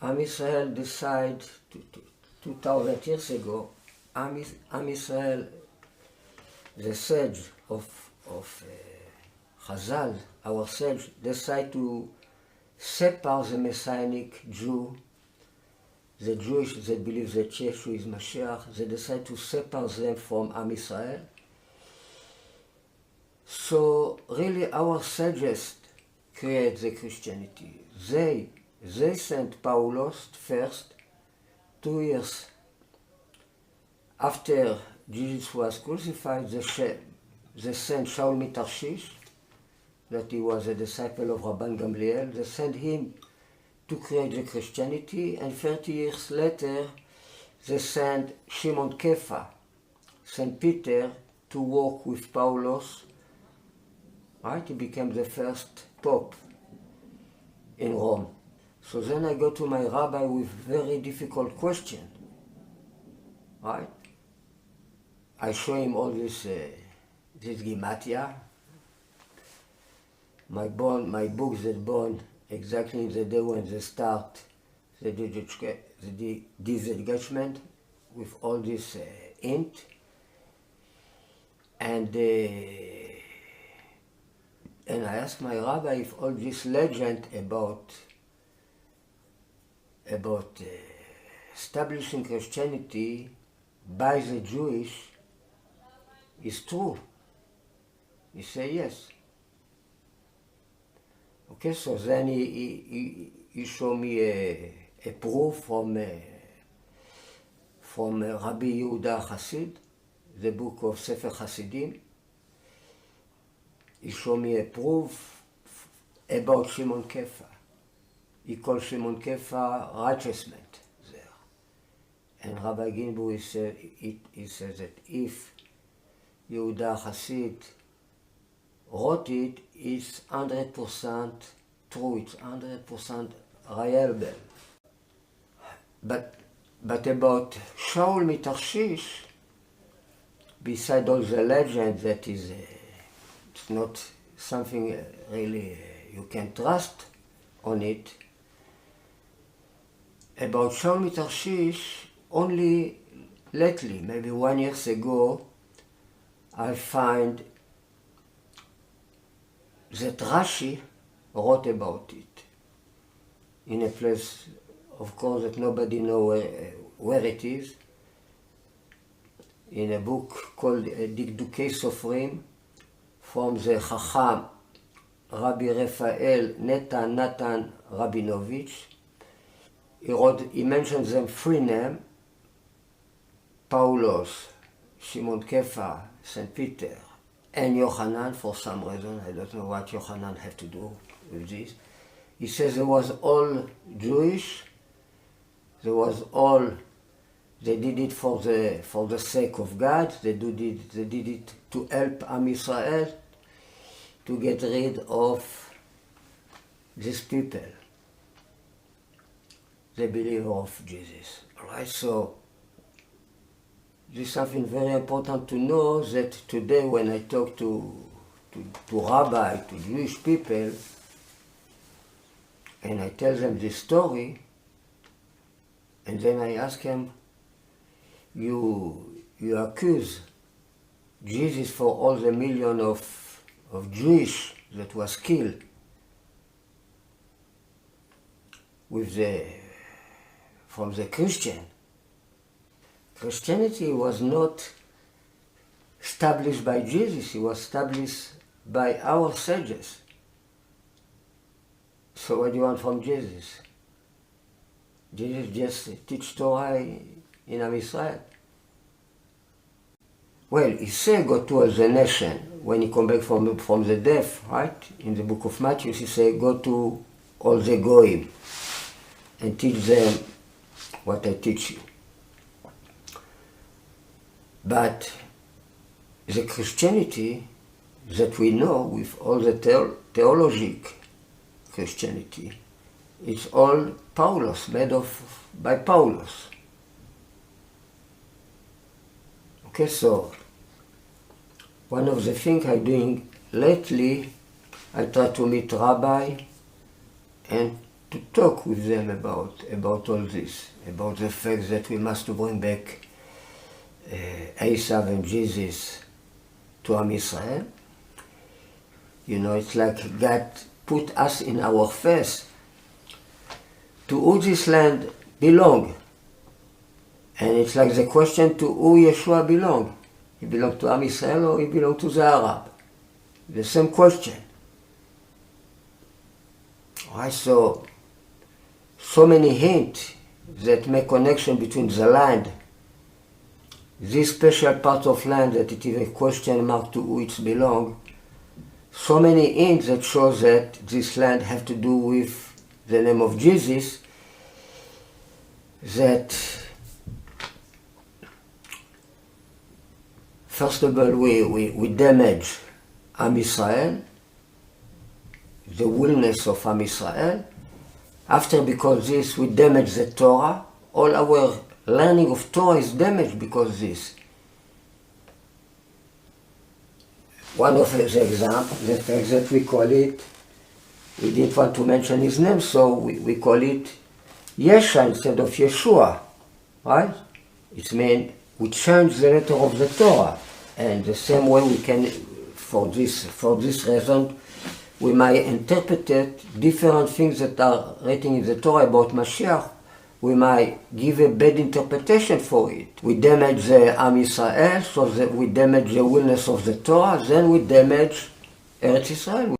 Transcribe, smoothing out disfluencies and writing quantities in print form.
Am Israel decided 2,000 years ago, Am Israel, the sage of Chazal, our sage, decide to separate the Messianic Jew, the Jewish that believe that Yeshua is Moshiach. They decide to separate them from Am Israel. So really our sages create the Christianity. They sent Paulos first, 2 years after Jesus was crucified. They sent Shaul Tarshish, that he was a disciple of Rabban Gamliel. They sent him to create the Christianity, and 30 years later they sent Shimon Kefa, St. Peter, to work with Paulos. Right? He became the first pope in Rome. So then I go to my rabbi with very difficult question. Right? I show him all this Gimatia. My books that born exactly in the day when they start the disengagement with all this int. And I asked my rabbi if all this legend about establishing Christianity by the Jewish is true. He said yes. Okay, so then he showed me a proof from Rabbi Yehuda Hasid, the book of Sefer Hasidim. He showed me a proof about Shimon Kefa. He called Shimon Kefa righteousness there. And Rabbi Ginbu, he said that if Yehuda Hasid wrote it, it's 100% true, it's 100% reliable. But about Shaul Tarshish, beside all the legend that is, it's not something really you can trust on it. About Shaul Tarshish, only lately, maybe 1 year ago, I find that Rashi wrote about it in a place, of course, that nobody knows where it is, in a book called Dikdukei Sofrim, from the Chacham Rabbi Raphael Natan Rabinovich. He mentions them 3 names: Paulos, Shimon Kefa, St. Peter, and Yochanan. For some reason, I don't know what Yochanan had to do with this. He says it was all Jewish. They did it for the sake of God. They did it to help Am Israel to get rid of these people, the believer of Jesus. Right? So this is something very important to know, that today when I talk to rabbi, to Jewish people, and I tell them this story, and then I ask them, you accuse Jesus for all the million of Jewish that was killed from the Christian. Christianity was not established by Jesus, it was established by our sages. So what do you want from Jesus? Jesus just teach Torah in Am Israel. Well, he said go to all the nation when he come back from the death, right? In the book of Matthew, he said go to all the goyim and teach them what I teach you. But the Christianity that we know, with all the theologic Christianity, it's all Paulos, made by Paulos. Okay, so one of the things I'm doing lately, I try to meet rabbi and to talk with them about all this, about the fact that we must bring back Esau and Jesus to Am Israel. You know, it's like God put us in our face. To who this land belong? And it's like the question to who Yeshua belong. He belong to Am Israel or he belong to the Arab? The same question. Right, so many hints that make connection between the land, this special part of land that it is a question mark to who it belongs. So many hints that show that this land have to do with the name of Jesus, that first of all we damage Am Israel, the willness of Am Israel. After, because this, we damage the Torah. All our learning of Torah is damaged because this. One of the examples, the fact that we call it, we didn't want to mention his name, so we call it Yesha instead of Yeshua, right? It means we change the letter of the Torah, and the same way we can, for this reason, we might interpret different things that are written in the Torah about Moshiach. We might give a bad interpretation for it. We damage the Am Israel, so that we damage the willness of the Torah, then we damage Eretz Israel.